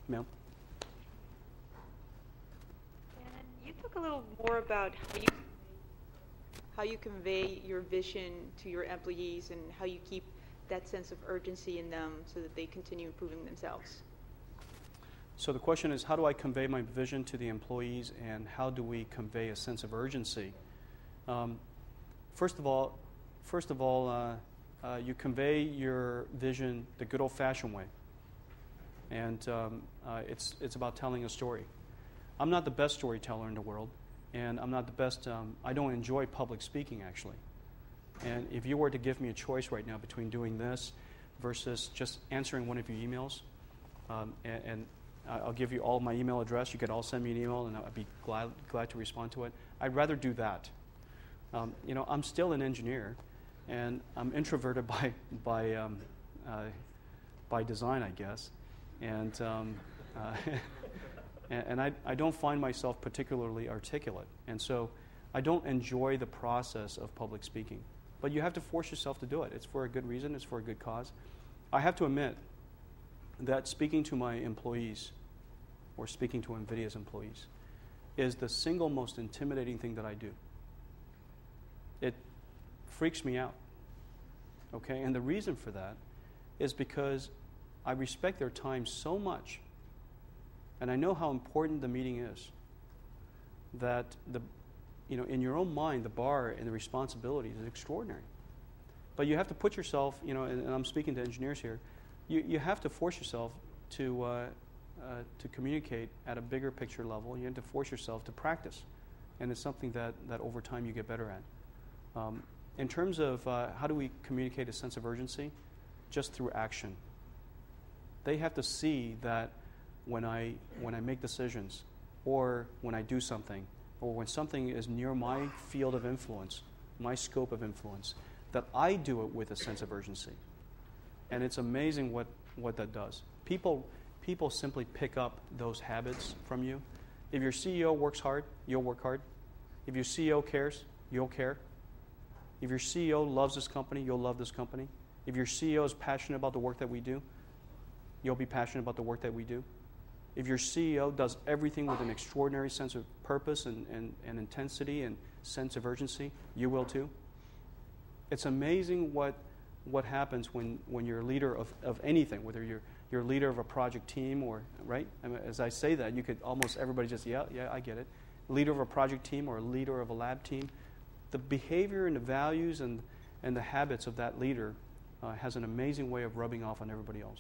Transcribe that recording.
Ma'am? And you talk a little more about how you convey your vision to your employees and how you keep that sense of urgency in them so that they continue improving themselves. So the question is, how do I convey my vision to the employees, and how do we convey a sense of urgency? First of all, you convey your vision the good old-fashioned way, and it's about telling a story. I'm not the best storyteller in the world, and I'm not the best. I don't enjoy public speaking, actually. And if you were to give me a choice right now between doing this versus just answering one of your emails, and I'll give you all my email address. You can all send me an email, and I'd be glad to respond to it. I'd rather do that. I'm still an engineer, and I'm introverted by design, I guess, and and I don't find myself particularly articulate, and so I don't enjoy the process of public speaking. But you have to force yourself to do it. It's for a good reason. It's for a good cause. I have to admit that speaking to my employees, or speaking to NVIDIA's employees, is the single most intimidating thing that I do. It freaks me out, okay? And the reason for that is because I respect their time so much, and I know how important the meeting is, that in your own mind, the bar and the responsibility is extraordinary. But you have to put yourself, and I'm speaking to engineers here, you have to force yourself to communicate at a bigger picture level. You have to force yourself to practice. And it's something that over time you get better at. In terms of how do we communicate a sense of urgency? Just through action. They have to see that when I make decisions, or when I do something, or when something is near my field of influence, my scope of influence, that I do it with a sense of urgency. And it's amazing what that does. People simply pick up those habits from you. If your CEO works hard, you'll work hard. If your CEO cares, you'll care. If your CEO loves this company, you'll love this company. If your CEO is passionate about the work that we do, you'll be passionate about the work that we do. If your CEO does everything with an extraordinary sense of purpose and intensity and sense of urgency, you will too. It's amazing what happens when you're a leader of anything, whether you're a leader of a project team or, right? I mean, as I say that, you could almost everybody just, yeah, I get it. Leader of a project team or a leader of a lab team. The behavior and the values and the habits of that leader has an amazing way of rubbing off on everybody else.